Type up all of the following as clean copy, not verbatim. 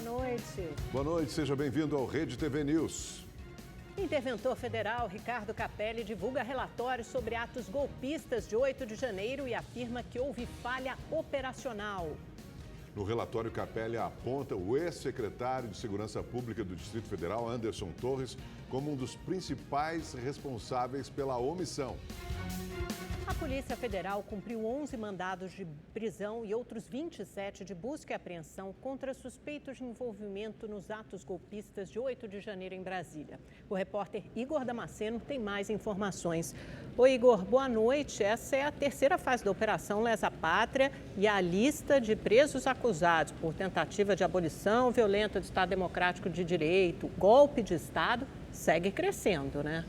noite. Boa noite, seja bem-vindo ao Rede TV News. Interventor federal Ricardo Capelli divulga relatório sobre atos golpistas de 8 de janeiro e afirma que houve falha operacional. No relatório, Capelli aponta o ex-secretário de Segurança Pública do Distrito Federal, Anderson Torres, como um dos principais responsáveis pela omissão. A Polícia Federal cumpriu 11 mandados de prisão e outros 27 de busca e apreensão contra suspeitos de envolvimento nos atos golpistas de 8 de janeiro em Brasília. O repórter Igor Damasceno tem mais informações. Oi, Igor, boa noite. Essa é a terceira fase da Operação Lesa Pátria e a lista de presos acusados por tentativa de abolição violenta do Estado Democrático de Direito, golpe de Estado, segue crescendo, né?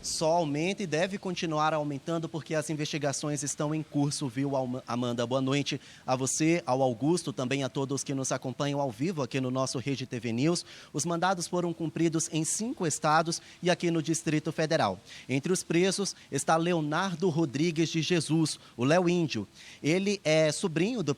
Só aumenta e deve continuar aumentando porque as investigações estão em curso, viu, Amanda? Boa noite a você, ao Augusto, também a todos que nos acompanham ao vivo aqui no nosso Rede TV News. Os mandados foram cumpridos em 5 estados e aqui no Distrito Federal. Entre os presos está Leonardo Rodrigues de Jesus, o Léo Índio. Ele é sobrinho do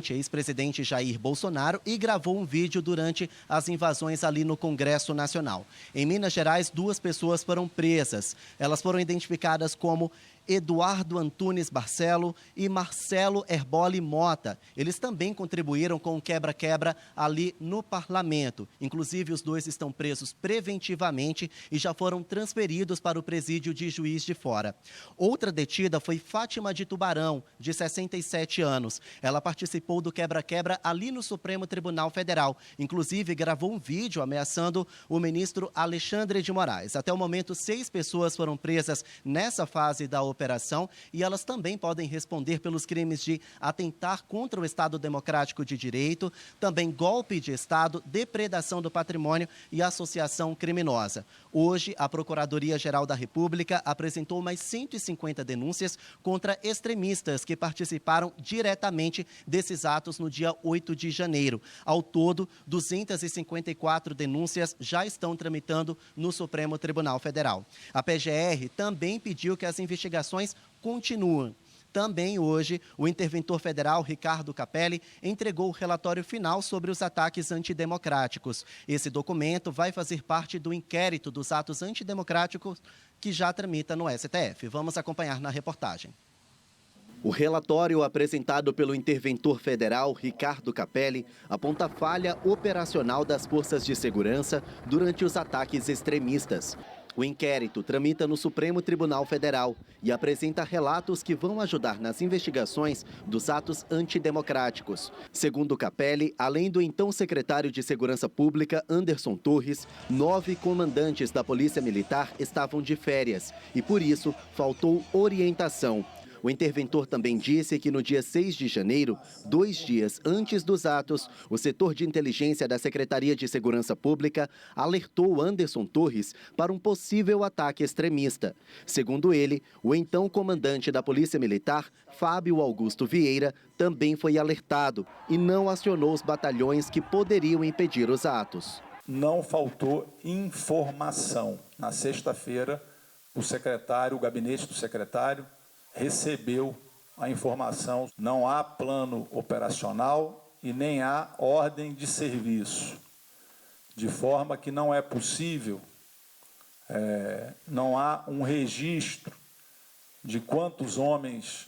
ex-presidente Jair Bolsonaro e gravou um vídeo durante as invasões ali no Congresso Nacional. Em Minas Gerais, 2 pessoas foram presas. Elas foram identificadas como Eduardo Antunes Barcelo e Marcelo Herboli Mota. Eles também contribuíram com o quebra-quebra ali no parlamento. Inclusive, os 2 estão presos preventivamente e já foram transferidos para o presídio de Juiz de Fora. Outra detida foi Fátima de Tubarão, de 67 anos. Ela participou do quebra-quebra ali no Supremo Tribunal Federal. Inclusive, gravou um vídeo ameaçando o ministro Alexandre de Moraes. Até o momento, 6 pessoas foram presas nessa fase da operação e elas também podem responder pelos crimes de atentar contra o Estado Democrático de Direito, também golpe de Estado, depredação do patrimônio e associação criminosa. Hoje, a Procuradoria-Geral da República apresentou mais 150 denúncias contra extremistas que participaram diretamente desses atos no dia 8 de janeiro. Ao todo, 254 denúncias já estão tramitando no Supremo Tribunal Federal. A PGR também pediu que as investigações continuam. Também hoje, o interventor federal Ricardo Capelli entregou o relatório final sobre os ataques antidemocráticos. Esse documento vai fazer parte do inquérito dos atos antidemocráticos que já tramita no STF. Vamos acompanhar na reportagem. O relatório apresentado pelo interventor federal Ricardo Capelli aponta falha operacional das forças de segurança durante os ataques extremistas. O inquérito tramita no Supremo Tribunal Federal e apresenta relatos que vão ajudar nas investigações dos atos antidemocráticos. Segundo Capelli, além do então secretário de Segurança Pública, Anderson Torres, 9 comandantes da Polícia Militar estavam de férias e, por isso, faltou orientação. O interventor também disse que no dia 6 de janeiro, 2 dias antes dos atos, o setor de inteligência da Secretaria de Segurança Pública alertou Anderson Torres para um possível ataque extremista. Segundo ele, o então comandante da Polícia Militar, Fábio Augusto Vieira, também foi alertado e não acionou os batalhões que poderiam impedir os atos. Não faltou informação. Na sexta-feira, o gabinete do secretário recebeu a informação. Não há plano operacional e nem há ordem de serviço, de forma que não é possível, não há um registro de quantos homens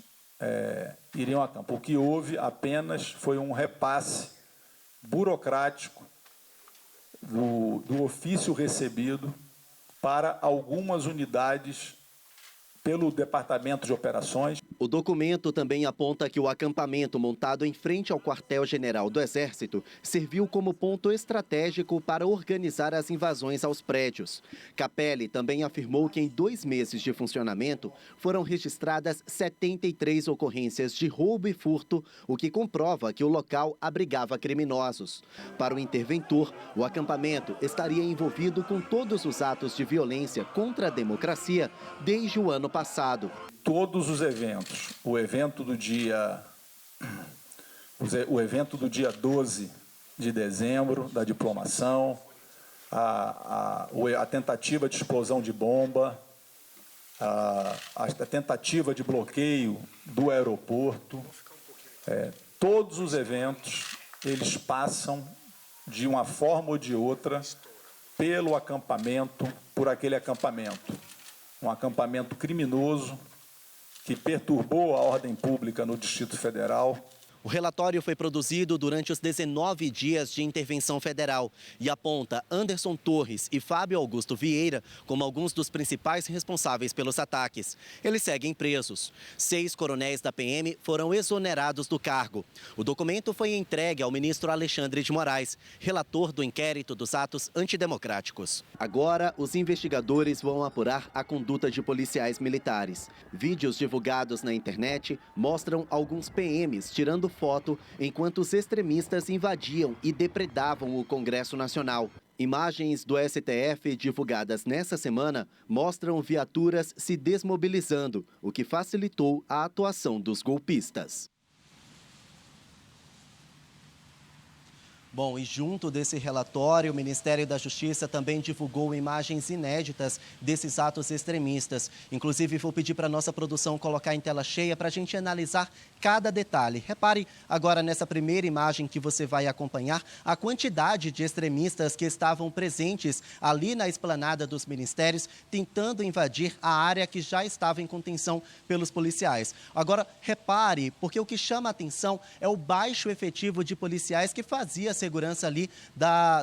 iriam a campo. O que houve apenas foi um repasse burocrático do ofício recebido para algumas unidades pelo Departamento de Operações. O documento também aponta que o acampamento montado em frente ao quartel-general do Exército serviu como ponto estratégico para organizar as invasões aos prédios. Capelli também afirmou que em 2 meses de funcionamento foram registradas 73 ocorrências de roubo e furto, o que comprova que o local abrigava criminosos. Para o interventor, o acampamento estaria envolvido com todos os atos de violência contra a democracia desde o ano passado. Todos os eventos, o evento do dia 12 de dezembro, da diplomação, a tentativa de explosão de bomba, a tentativa de bloqueio do aeroporto, todos os eventos, eles passam de uma forma ou de outra pelo acampamento, por aquele acampamento. Um acampamento criminoso que perturbou a ordem pública no Distrito Federal. O relatório foi produzido durante os 19 dias de intervenção federal e aponta Anderson Torres e Fábio Augusto Vieira como alguns dos principais responsáveis pelos ataques. Eles seguem presos. 6 coronéis da PM foram exonerados do cargo. O documento foi entregue ao ministro Alexandre de Moraes, relator do inquérito dos atos antidemocráticos. Agora, os investigadores vão apurar a conduta de policiais militares. Vídeos divulgados na internet mostram alguns PMs tirando foto enquanto os extremistas invadiam e depredavam o Congresso Nacional. Imagens do STF divulgadas nessa semana mostram viaturas se desmobilizando, o que facilitou a atuação dos golpistas. Bom, e junto desse relatório, o Ministério da Justiça também divulgou imagens inéditas desses atos extremistas. Inclusive, vou pedir para a nossa produção colocar em tela cheia para a gente analisar cada detalhe. Repare agora nessa primeira imagem que você vai acompanhar a quantidade de extremistas que estavam presentes ali na esplanada dos ministérios, tentando invadir a área que já estava em contenção pelos policiais. Agora, repare, porque o que chama a atenção é o baixo efetivo de policiais que fazia segurança ali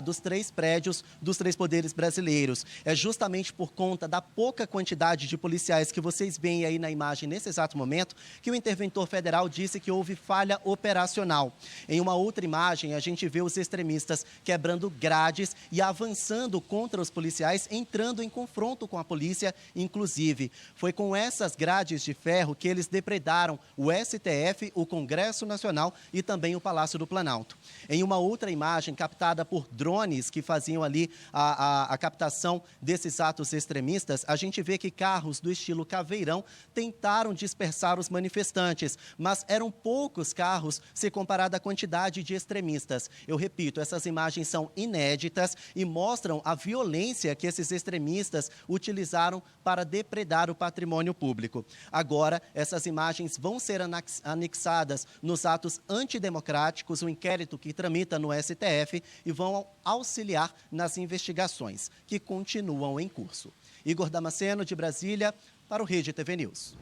dos 3 prédios dos 3 poderes brasileiros. É justamente por conta da pouca quantidade de policiais que vocês veem aí na imagem nesse exato momento que o interventor federal disse que houve falha operacional. Em uma outra imagem, a gente vê os extremistas quebrando grades e avançando contra os policiais, entrando em confronto com a polícia, inclusive. Foi com essas grades de ferro que eles depredaram o STF, o Congresso Nacional e também o Palácio do Planalto. Em uma outra imagem captada por drones que faziam ali a captação desses atos extremistas, a gente vê que carros do estilo caveirão tentaram dispersar os manifestantes, mas eram poucos carros se comparado à quantidade de extremistas. Eu repito, essas imagens são inéditas e mostram a violência que esses extremistas utilizaram para depredar o patrimônio público. Agora, essas imagens vão ser anexadas nos atos antidemocráticos, o inquérito que tramita no STF, e vão auxiliar nas investigações que continuam em curso. Igor Damasceno, de Brasília, para o Rede TV News.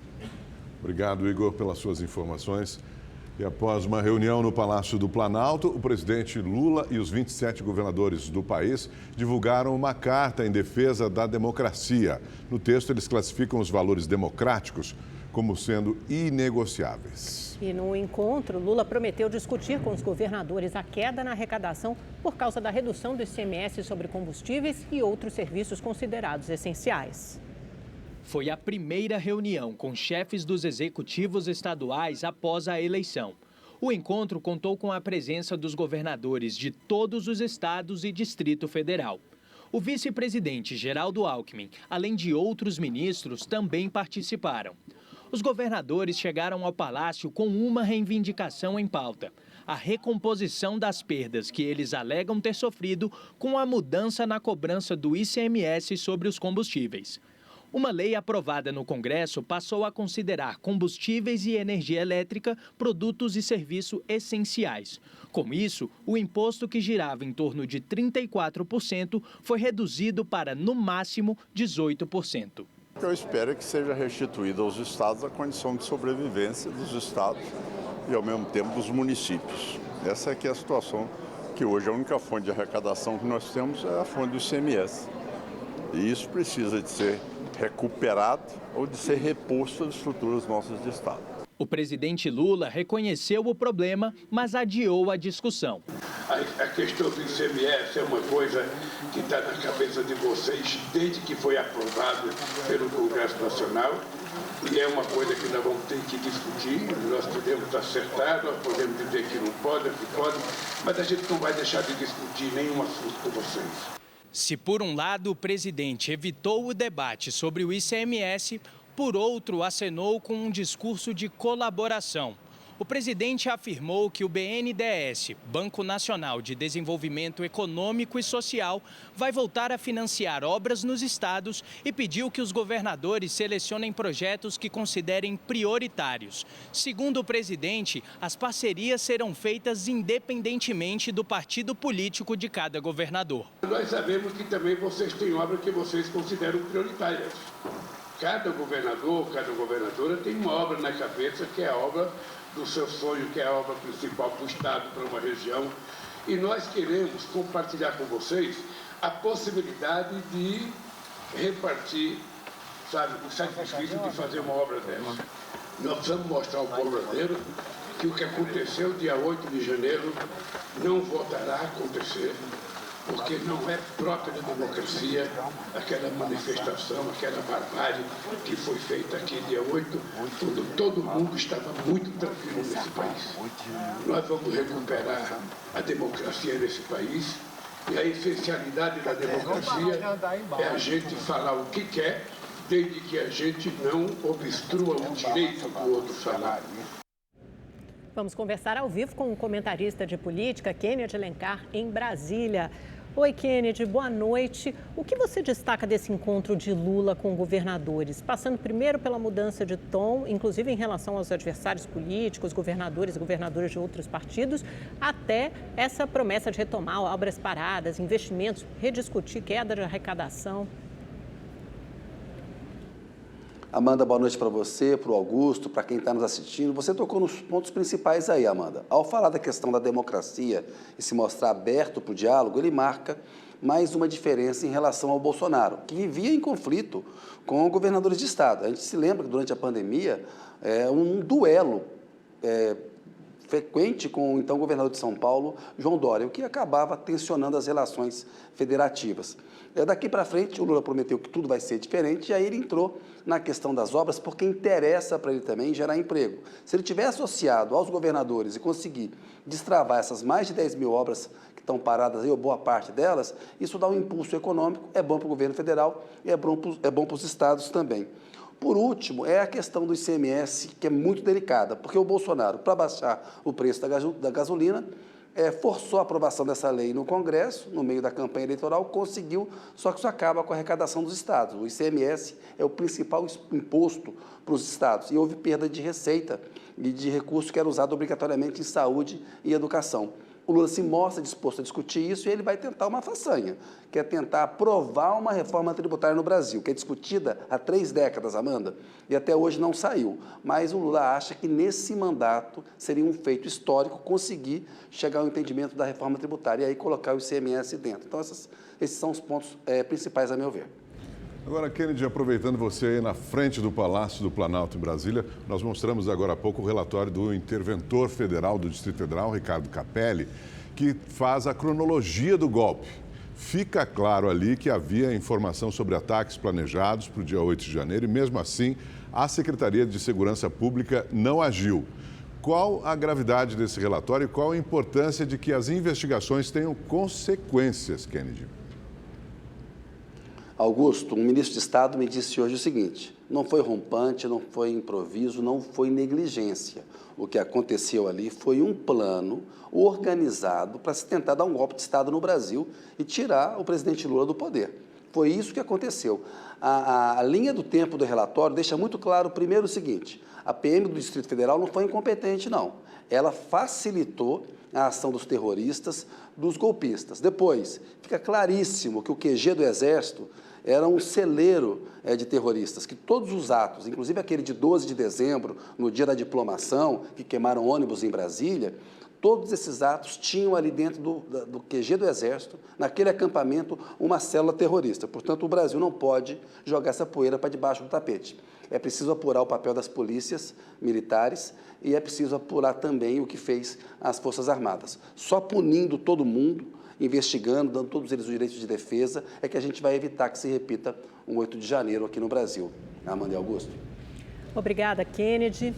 Obrigado, Igor, pelas suas informações. E após uma reunião no Palácio do Planalto, o presidente Lula e os 27 governadores do país divulgaram uma carta em defesa da democracia. No texto, eles classificam os valores democráticos como sendo inegociáveis. E no encontro, Lula prometeu discutir com os governadores a queda na arrecadação por causa da redução do ICMS sobre combustíveis e outros serviços considerados essenciais. Foi a primeira reunião com chefes dos executivos estaduais após a eleição. O encontro contou com a presença dos governadores de todos os estados e Distrito Federal. O vice-presidente Geraldo Alckmin, além de outros ministros, também participaram. Os governadores chegaram ao Palácio com uma reivindicação em pauta: a recomposição das perdas que eles alegam ter sofrido com a mudança na cobrança do ICMS sobre os combustíveis. Uma lei aprovada no Congresso passou a considerar combustíveis e energia elétrica produtos e serviços essenciais. Com isso, o imposto que girava em torno de 34% foi reduzido para, no máximo, 18%. Eu espero que seja restituída aos estados a condição de sobrevivência dos estados e, ao mesmo tempo, dos municípios. Essa aqui é a situação que hoje a única fonte de arrecadação que nós temos é a fonte do ICMS. E isso precisa de ser recuperado ou de ser reposto às estruturas nossas de Estado. O presidente Lula reconheceu o problema, mas adiou a discussão. A questão do ICMS é uma coisa que está na cabeça de vocês desde que foi aprovado pelo Congresso Nacional, e é uma coisa que nós vamos ter que discutir. Nós podemos acertar, nós podemos dizer que não pode, que pode, mas a gente não vai deixar de discutir nenhum assunto com vocês. Se por um lado o presidente evitou o debate sobre o ICMS, por outro acenou com um discurso de colaboração. O presidente afirmou que o BNDES, Banco Nacional de Desenvolvimento Econômico e Social, vai voltar a financiar obras nos estados e pediu que os governadores selecionem projetos que considerem prioritários. Segundo o presidente, as parcerias serão feitas independentemente do partido político de cada governador. Nós sabemos que também vocês têm obras que vocês consideram prioritárias. Cada governador, cada governadora tem uma obra na cabeça que é a obra do seu sonho, que é a obra principal para o Estado, para uma região. E nós queremos compartilhar com vocês a possibilidade de repartir, sabe, o sacrifício de fazer uma obra dessa. Nós precisamos mostrar ao povo brasileiro que o que aconteceu dia 8 de janeiro não voltará a acontecer, porque não é própria da democracia aquela manifestação, aquela barbárie que foi feita aqui dia 8, quando todo mundo estava muito tranquilo nesse país. Nós vamos recuperar a democracia nesse país, e a essencialidade da democracia é a gente falar o que quer, desde que a gente não obstrua o direito do outro falar. Vamos conversar ao vivo com o comentarista de política, Kennedy Alencar, em Brasília. Oi, Kennedy, boa noite. O que você destaca desse encontro de Lula com governadores? Passando primeiro pela mudança de tom, inclusive em relação aos adversários políticos, governadores e governadoras de outros partidos, até essa promessa de retomar obras paradas, investimentos, rediscutir queda de arrecadação. Amanda, boa noite para você, para o Augusto, para quem está nos assistindo. Você tocou nos pontos principais aí, Amanda. Ao falar da questão da democracia e se mostrar aberto para o diálogo, ele marca mais uma diferença em relação ao Bolsonaro, que vivia em conflito com governadores de estado. A gente se lembra que durante a pandemia, um duelo frequente com o então governador de São Paulo, João Dória, o que acabava tensionando as relações federativas. Daqui para frente, o Lula prometeu que tudo vai ser diferente, e aí ele entrou na questão das obras, porque interessa para ele também gerar emprego. Se ele tiver associado aos governadores e conseguir destravar essas mais de 10 mil obras que estão paradas aí, ou boa parte delas, isso dá um impulso econômico, é bom para o governo federal e é bom para os estados também. Por último, é a questão do ICMS, que é muito delicada, porque o Bolsonaro, para baixar o preço da gasolina, forçou a aprovação dessa lei no Congresso, no meio da campanha eleitoral, conseguiu, só que isso acaba com a arrecadação dos estados. O ICMS é o principal imposto para os estados, e houve perda de receita e de recurso que era usado obrigatoriamente em saúde e educação. O Lula se mostra disposto a discutir isso e ele vai tentar uma façanha, que é tentar aprovar uma reforma tributária no Brasil, que é discutida há 3 décadas, Amanda, e até hoje não saiu. Mas o Lula acha que nesse mandato seria um feito histórico conseguir chegar ao entendimento da reforma tributária e aí colocar o ICMS dentro. Então, esses são os pontos principais, a meu ver. Agora, Kennedy, aproveitando você aí na frente do Palácio do Planalto em Brasília, nós mostramos agora há pouco o relatório do interventor federal do Distrito Federal, Ricardo Capelli, que faz a cronologia do golpe. Fica claro ali que havia informação sobre ataques planejados para o dia 8 de janeiro e, mesmo assim, a Secretaria de Segurança Pública não agiu. Qual a gravidade desse relatório e qual a importância de que as investigações tenham consequências, Kennedy? Augusto, um ministro de Estado me disse hoje o seguinte: não foi rompante, não foi improviso, não foi negligência. O que aconteceu ali foi um plano organizado para se tentar dar um golpe de Estado no Brasil e tirar o presidente Lula do poder. Foi isso que aconteceu. A linha do tempo do relatório deixa muito claro, primeiro, o seguinte: a PM do Distrito Federal não foi incompetente, não. Ela facilitou a ação dos terroristas, dos golpistas. Depois, fica claríssimo que o QG do Exército era um celeiro de terroristas, que todos os atos, inclusive aquele de 12 de dezembro, no dia da diplomação, que queimaram ônibus em Brasília, todos esses atos tinham ali dentro do QG do Exército, naquele acampamento, uma célula terrorista. Portanto, o Brasil não pode jogar essa poeira para debaixo do tapete. É preciso apurar o papel das polícias militares e é preciso apurar também o que fez as Forças Armadas. Só punindo todo mundo, investigando, dando todos eles os direitos de defesa, é que a gente vai evitar que se repita um 8 de janeiro aqui no Brasil. Amanda e Augusto. Obrigada, Kennedy.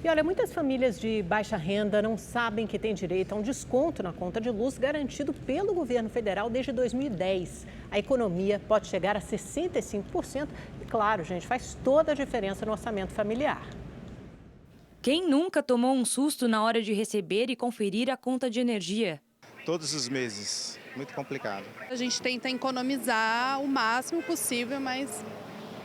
E olha, muitas famílias de baixa renda não sabem que têm direito a um desconto na conta de luz garantido pelo governo federal desde 2010. A economia pode chegar a 65% e, claro, gente, faz toda a diferença no orçamento familiar. Quem nunca tomou um susto na hora de receber e conferir a conta de energia? Todos os meses, muito complicado. A gente tenta economizar o máximo possível, mas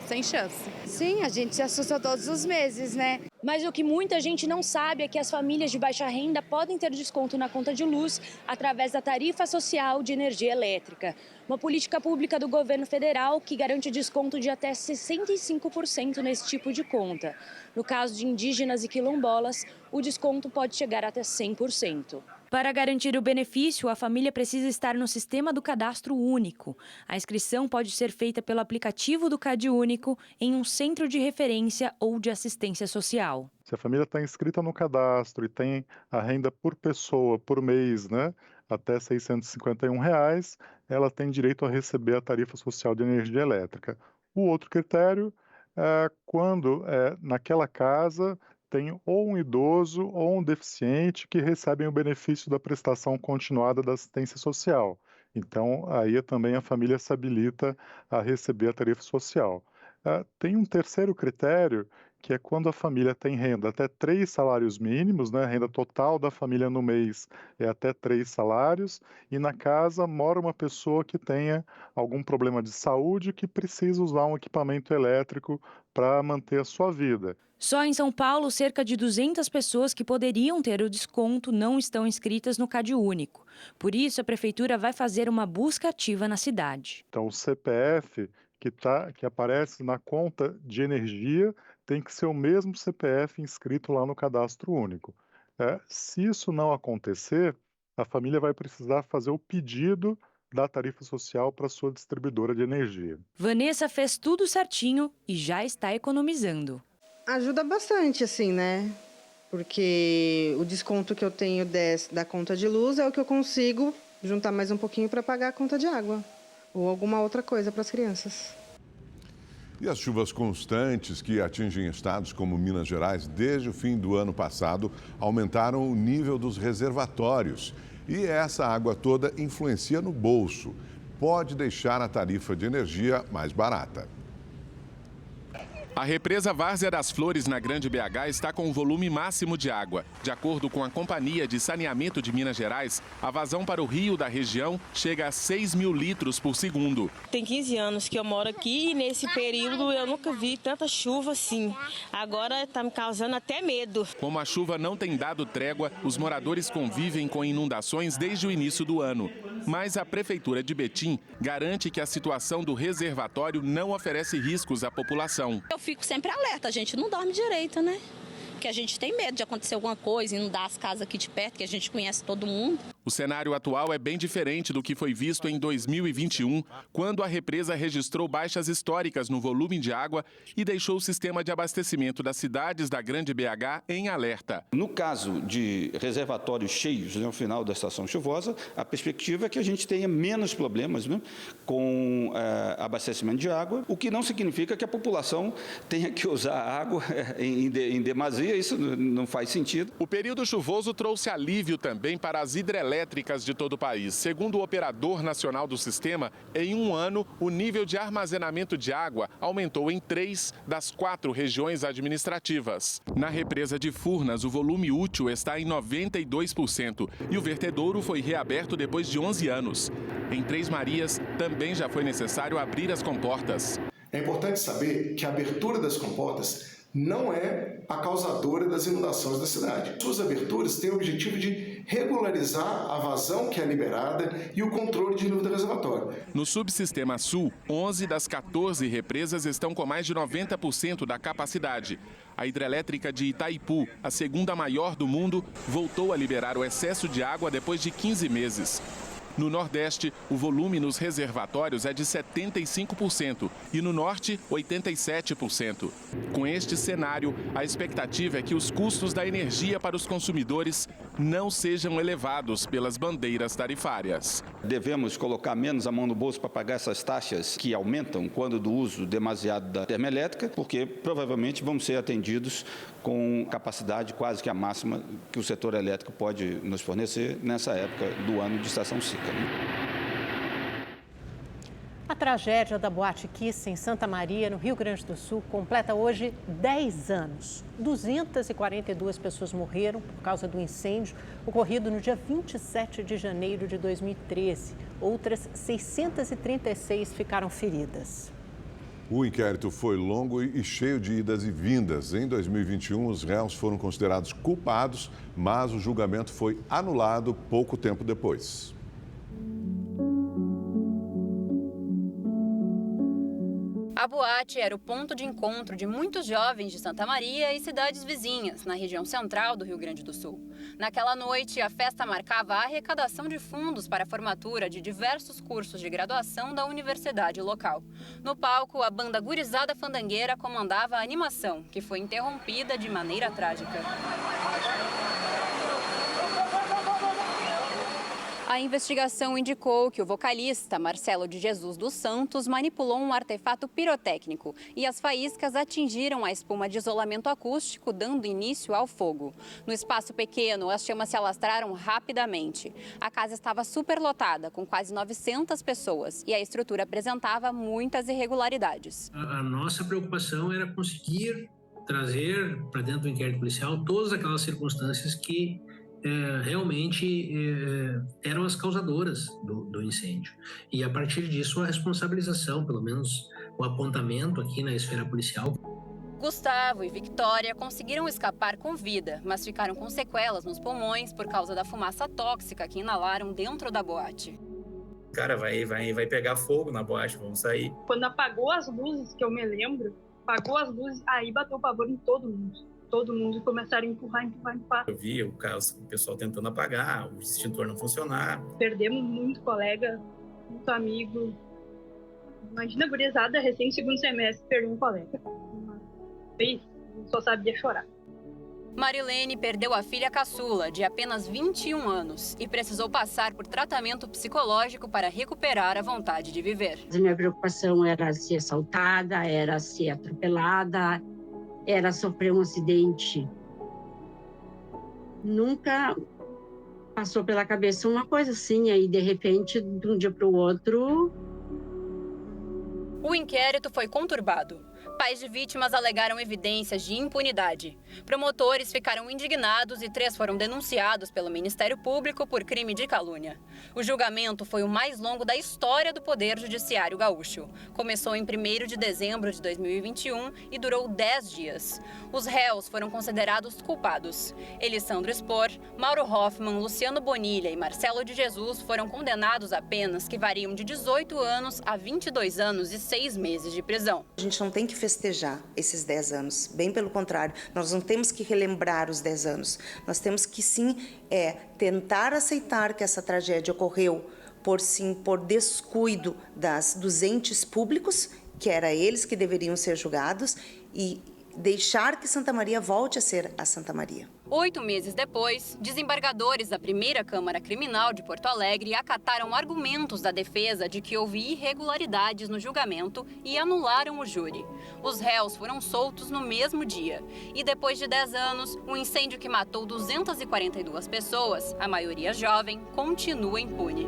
sem chance. Sim, a gente se assusta todos os meses, né? Mas o que muita gente não sabe é que as famílias de baixa renda podem ter desconto na conta de luz através da tarifa social de energia elétrica. Uma política pública do governo federal que garante desconto de até 65% nesse tipo de conta. No caso de indígenas e quilombolas, o desconto pode chegar até 100%. Para garantir o benefício, a família precisa estar no sistema do Cadastro Único. A inscrição pode ser feita pelo aplicativo do CadÚnico em um centro de referência ou de assistência social. Se a família está inscrita no cadastro e tem a renda por pessoa, por mês, né, até R$ 651, ela tem direito a receber a tarifa social de energia elétrica. O outro critério é quando naquela casa tem ou um idoso ou um deficiente que recebem o benefício da prestação continuada da assistência social. Então, aí também a família se habilita a receber a tarifa social. Tem um terceiro critério, que é quando a família tem renda até 3 salários mínimos, né? A renda total da família no mês é até 3 salários, e na casa mora uma pessoa que tenha algum problema de saúde que precisa usar um equipamento elétrico para manter a sua vida. Só em São Paulo, cerca de 200 pessoas que poderiam ter o desconto não estão inscritas no CadÚnico. Por isso, a Prefeitura vai fazer uma busca ativa na cidade. Então, o CPF que aparece na conta de energia tem que ser o mesmo CPF inscrito lá no Cadastro Único. Se isso não acontecer, a família vai precisar fazer o pedido da tarifa social para sua distribuidora de energia. Vanessa fez tudo certinho e já está economizando. Ajuda bastante, assim, né? Porque o desconto que eu tenho da conta de luz é o que eu consigo juntar mais um pouquinho para pagar a conta de água. Ou alguma outra coisa para as crianças. E as chuvas constantes que atingem estados como Minas Gerais desde o fim do ano passado aumentaram o nível dos reservatórios. E essa água toda influencia no bolso. Pode deixar a tarifa de energia mais barata. A represa Várzea das Flores, na Grande BH, está com o volume máximo de água. De acordo com a Companhia de Saneamento de Minas Gerais, a vazão para o rio da região chega a 6 mil litros por segundo. Tem 15 anos que eu moro aqui e nesse período eu nunca vi tanta chuva assim. Agora está me causando até medo. Como a chuva não tem dado trégua, os moradores convivem com inundações desde o início do ano. Mas a Prefeitura de Betim garante que a situação do reservatório não oferece riscos à população. Eu fico sempre alerta, a gente não dorme direito, né? Porque a gente tem medo de acontecer alguma coisa, inundar as casas aqui de perto, que a gente conhece todo mundo. O cenário atual é bem diferente do que foi visto em 2021, quando a represa registrou baixas históricas no volume de água e deixou o sistema de abastecimento das cidades da Grande BH em alerta. No caso de reservatórios cheios no final da estação chuvosa, a perspectiva é que a gente tenha menos problemas, né, com abastecimento de água, o que não significa que a população tenha que usar água em demasia, isso não faz sentido. O período chuvoso trouxe alívio também para as hidrelétricas de todo o país. Segundo o operador nacional do sistema, em um ano, o nível de armazenamento de água aumentou em 3 das 4 regiões administrativas. Na represa de Furnas, o volume útil está em 92% e o vertedouro foi reaberto depois de 11 anos. Em Três Marias, também já foi necessário abrir as comportas. É importante saber que a abertura das comportas não é a causadora das inundações da cidade. Suas aberturas têm o objetivo de regularizar a vazão que é liberada e o controle de nível do reservatório. No subsistema sul, 11 das 14 represas estão com mais de 90% da capacidade. A hidrelétrica de Itaipu, a segunda maior do mundo, voltou a liberar o excesso de água depois de 15 meses. No Nordeste, o volume nos reservatórios é de 75% e no Norte, 87%. Com este cenário, a expectativa é que os custos da energia para os consumidores não sejam elevados pelas bandeiras tarifárias. Devemos colocar menos a mão no bolso para pagar essas taxas que aumentam quando do uso demasiado da termoelétrica, porque provavelmente vamos ser atendidos com capacidade quase que a máxima que o setor elétrico pode nos fornecer nessa época do ano de estação seca. A tragédia da Boate Kiss em Santa Maria, no Rio Grande do Sul, completa hoje 10 anos. 242 pessoas morreram por causa do incêndio ocorrido no dia 27 de janeiro de 2013. Outras 636 ficaram feridas. O inquérito foi longo e cheio de idas e vindas. Em 2021, os réus foram considerados culpados, mas o julgamento foi anulado pouco tempo depois. A boate era o ponto de encontro de muitos jovens de Santa Maria e cidades vizinhas, na região central do Rio Grande do Sul. Naquela noite, a festa marcava a arrecadação de fundos para a formatura de diversos cursos de graduação da universidade local. No palco, a banda Gurizada Fandangueira comandava a animação, que foi interrompida de maneira trágica. A investigação indicou que o vocalista Marcelo de Jesus dos Santos manipulou um artefato pirotécnico e as faíscas atingiram a espuma de isolamento acústico, dando início ao fogo. No espaço pequeno, as chamas se alastraram rapidamente. A casa estava superlotada, com quase 900 pessoas, e a estrutura apresentava muitas irregularidades. A nossa preocupação era conseguir trazer para dentro do inquérito policial todas aquelas circunstâncias que realmente eram as causadoras do incêndio. E a partir disso a responsabilização, pelo menos o apontamento aqui na esfera policial. Gustavo e Victória conseguiram escapar com vida, mas ficaram com sequelas nos pulmões por causa da fumaça tóxica que inalaram dentro da boate. Cara, vai pegar fogo na boate, vamos sair. Quando apagou as luzes, que eu me lembro, apagou as luzes, aí bateu pavor em todo mundo. Todo mundo começaram a empurrar. Eu vi o pessoal tentando apagar, o extintor não funcionar. Perdemos muito colega, muito amigo. Imagina a gurizada recém segundo semestre perder um colega. Só sabia chorar. Marilene perdeu a filha caçula, de apenas 21 anos, e precisou passar por tratamento psicológico para recuperar a vontade de viver. A minha preocupação era ser assaltada, era ser atropelada, era sofrer um acidente. Nunca passou pela cabeça uma coisa assim, aí de repente, de um dia para o outro... O inquérito foi conturbado. Pais de vítimas alegaram evidências de impunidade. Promotores ficaram indignados e 3 foram denunciados pelo Ministério Público por crime de calúnia. O julgamento foi o mais longo da história do Poder Judiciário gaúcho. Começou em 1º de dezembro de 2021 e durou 10 dias. Os réus foram considerados culpados. Elisandro Spor, Mauro Hoffman, Luciano Bonilha e Marcelo de Jesus foram condenados a penas que variam de 18 anos a 22 anos e 6 meses de prisão. A gente não tem que festejar esses 10 anos, bem pelo contrário, nós não temos que relembrar os 10 anos, nós temos que sim tentar aceitar que essa tragédia ocorreu por descuido dos entes públicos, que era eles que deveriam ser julgados, e deixar que Santa Maria volte a ser a Santa Maria. 8 meses depois, desembargadores da Primeira Câmara Criminal de Porto Alegre acataram argumentos da defesa de que houve irregularidades no julgamento e anularam o júri. Os réus foram soltos no mesmo dia. E depois de 10 anos, o incêndio que matou 242 pessoas, a maioria jovem, continua impune.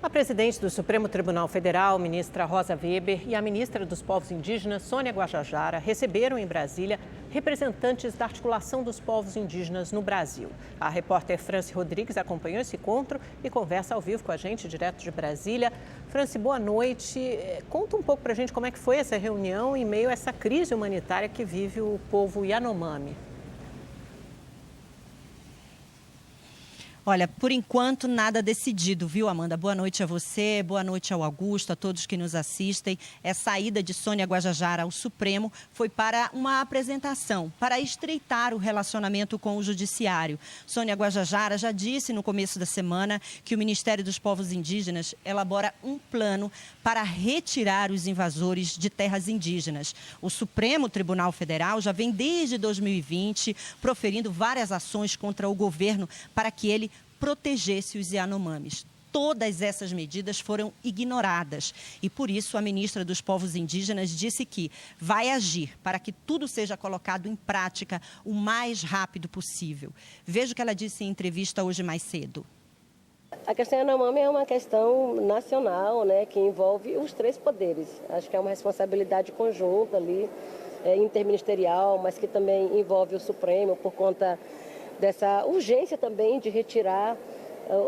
A presidente do Supremo Tribunal Federal, ministra Rosa Weber, e a ministra dos Povos Indígenas, Sônia Guajajara, receberam em Brasília representantes da articulação dos povos indígenas no Brasil. A repórter Franci Rodrigues acompanhou esse encontro e conversa ao vivo com a gente, direto de Brasília. Franci, boa noite. Conta um pouco para a gente como é que foi essa reunião em meio a essa crise humanitária que vive o povo Yanomami. Olha, por enquanto nada decidido, viu, Amanda? Boa noite a você, boa noite ao Augusto, a todos que nos assistem. Essa ida de Sônia Guajajara ao Supremo foi para uma apresentação, para estreitar o relacionamento com o Judiciário. Sônia Guajajara já disse no começo da semana que o Ministério dos Povos Indígenas elabora um plano para retirar os invasores de terras indígenas. O Supremo Tribunal Federal já vem desde 2020 proferindo várias ações contra o governo para que ele protegesse os Yanomamis. todas essas medidas foram ignoradas. E por isso a ministra dos Povos Indígenas disse que vai agir para que tudo seja colocado em prática o mais rápido possível. Veja o que ela disse em entrevista hoje mais cedo. A questão Yanomami é uma questão nacional, né, que envolve os 3 poderes. Acho que é uma responsabilidade conjunta ali, interministerial, mas que também envolve o Supremo por conta dessa urgência também de retirar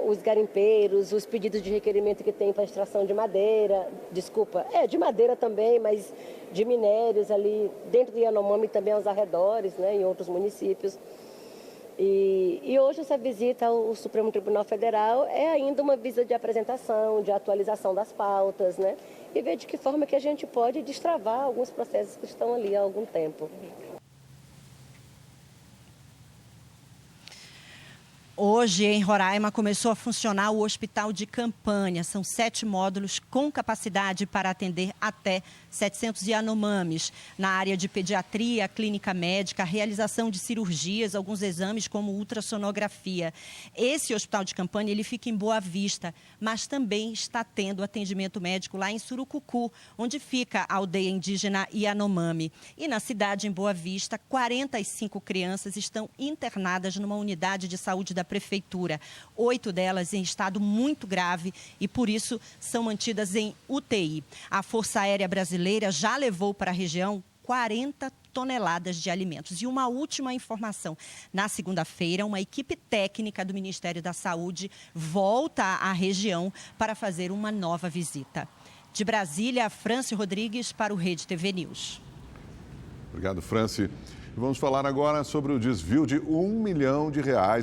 os garimpeiros, os pedidos de requerimento que tem para extração de madeira, de madeira também, mas de minérios ali dentro do Yanomami e também aos arredores, né, em outros municípios. E hoje essa visita ao Supremo Tribunal Federal é ainda uma visita de apresentação, de atualização das pautas, né? E ver de que forma que a gente pode destravar alguns processos que estão ali há algum tempo. Hoje, em Roraima, começou a funcionar o hospital de campanha. São 7 módulos com capacidade para atender até 700 Yanomamis. Na área de pediatria, clínica médica, realização de cirurgias, alguns exames como ultrassonografia. Esse hospital de campanha ele fica em Boa Vista, mas também está tendo atendimento médico lá em Surucucu, onde fica a aldeia indígena Yanomami. E na cidade, em Boa Vista, 45 crianças estão internadas numa unidade de saúde da prefeitura. 8 delas em estado muito grave e, por isso, são mantidas em UTI. A Força Aérea Brasileira já levou para a região 40 toneladas de alimentos. E uma última informação. Na segunda-feira, uma equipe técnica do Ministério da Saúde volta à região para fazer uma nova visita. De Brasília, Franci Rodrigues para o Rede TV News. Obrigado, Franci. Vamos falar agora sobre o desvio de R$1 milhão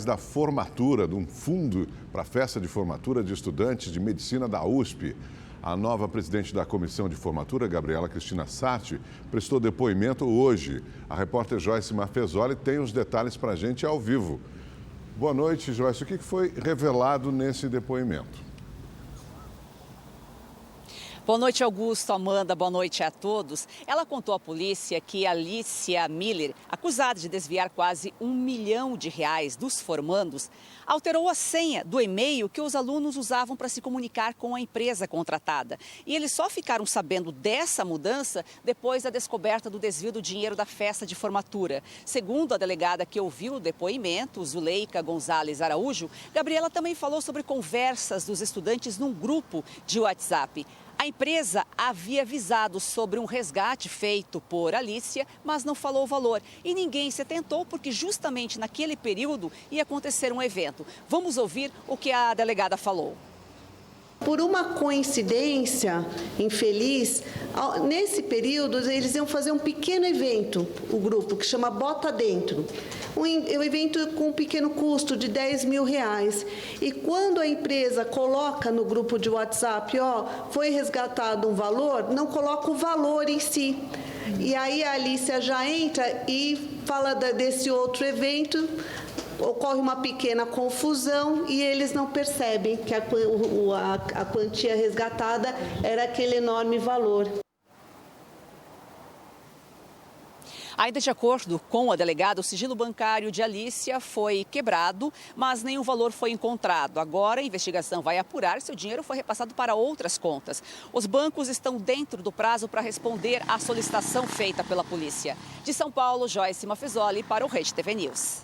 da formatura, de um fundo para a festa de formatura de estudantes de medicina da USP. A nova presidente da comissão de formatura, Gabriela Cristina Sarti, prestou depoimento hoje. A repórter Joyce Mafezoli tem os detalhes para a gente ao vivo. Boa noite, Joyce. O que foi revelado nesse depoimento? Boa noite, Augusto, Amanda, boa noite a todos. Ela contou à polícia que Alicia Miller, acusada de desviar quase R$1 milhão dos formandos, alterou a senha do e-mail que os alunos usavam para se comunicar com a empresa contratada. E eles só ficaram sabendo dessa mudança depois da descoberta do desvio do dinheiro da festa de formatura. Segundo a delegada que ouviu o depoimento, Zuleika Gonzalez Araújo, Gabriela também falou sobre conversas dos estudantes num grupo de WhatsApp. A empresa havia avisado sobre um resgate feito por Alicia, mas não falou o valor. E ninguém se atentou porque justamente naquele período ia acontecer um evento. Vamos ouvir o que a delegada falou. Por uma coincidência infeliz, nesse período eles iam fazer um pequeno evento, o grupo, que chama Bota Dentro. Um evento com um pequeno custo de R$10 mil. E quando a empresa coloca no grupo de WhatsApp, foi resgatado um valor, não coloca o valor em si. E aí a Alicia já entra e fala desse outro evento. Ocorre uma pequena confusão e eles não percebem que a quantia resgatada era aquele enorme valor. Ainda de acordo com a delegada, o sigilo bancário de Alicia foi quebrado, mas nenhum valor foi encontrado. Agora a investigação vai apurar se o dinheiro foi repassado para outras contas. Os bancos estão dentro do prazo para responder à solicitação feita pela polícia. De São Paulo, Joyce Mafezoli para o Rede TV News.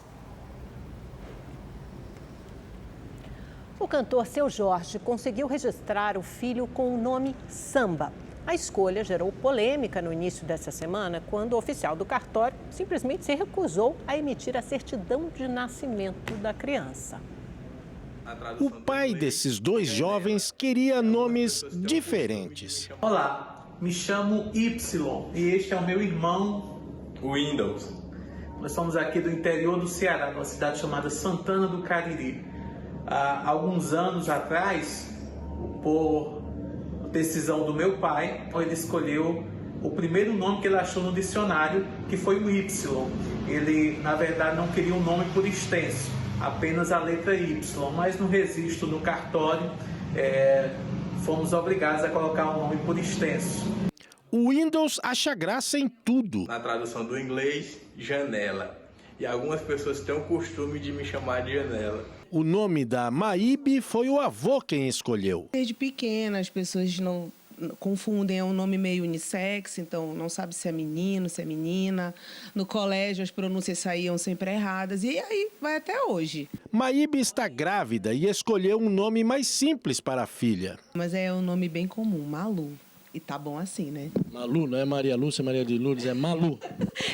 O cantor Seu Jorge conseguiu registrar o filho com o nome Samba. A escolha gerou polêmica no início dessa semana, quando o oficial do cartório simplesmente se recusou a emitir a certidão de nascimento da criança. O pai desses 2 jovens queria nomes diferentes. Olá, me chamo Y e este é o meu irmão, o Windows. Nós somos aqui do interior do Ceará, numa cidade chamada Santana do Cariri. Há alguns anos atrás, por decisão do meu pai, ele escolheu o primeiro nome que ele achou no dicionário, que foi o Y. Ele, na verdade, não queria um nome por extenso, apenas a letra Y, mas no registro, no cartório, fomos obrigados a colocar um nome por extenso. O Windows acha graça em tudo. Na tradução do inglês, janela. E algumas pessoas têm o costume de me chamar de Janela. O nome da Maíbe foi o avô quem escolheu. Desde pequena, as pessoas não confundem, é um nome meio unissex, então não sabe se é menino, se é menina. No colégio as pronúncias saíam sempre erradas e aí vai até hoje. Maíbe está grávida e escolheu um nome mais simples para a filha. Mas é um nome bem comum, Malu. E tá bom assim, né? Malu, não é Maria Lúcia, Maria de Lourdes, é Malu.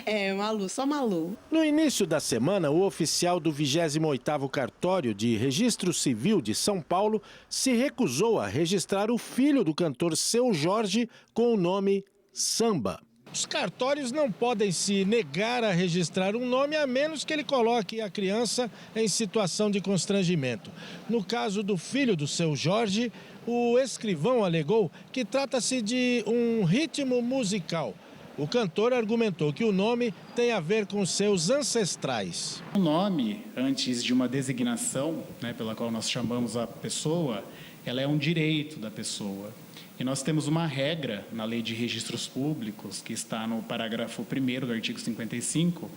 É, Malu, só Malu. No início da semana, o oficial do 28º Cartório de Registro Civil de São Paulo se recusou a registrar o filho do cantor Seu Jorge com o nome Samba. Os cartórios não podem se negar a registrar um nome a menos que ele coloque a criança em situação de constrangimento. No caso do filho do Seu Jorge, o escrivão alegou que trata-se de um ritmo musical. O cantor argumentou que o nome tem a ver com seus ancestrais. O nome, antes de uma designação, pela qual nós chamamos a pessoa, ela é um direito da pessoa. E nós temos uma regra na Lei de Registros Públicos, que está no parágrafo 1º do artigo 55,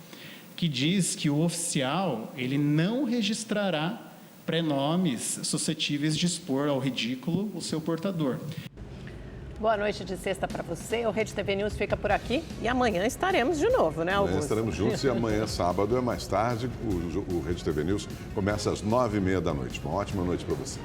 que diz que o oficial ele não registrará prenomes suscetíveis de expor ao ridículo o seu portador. Boa noite de sexta para você. O Rede TV News fica por aqui e amanhã estaremos de novo, né, Augusto? Amanhã estaremos juntos e amanhã, sábado, é mais tarde. O Rede TV News começa às 9h30 da noite. Uma ótima noite para você.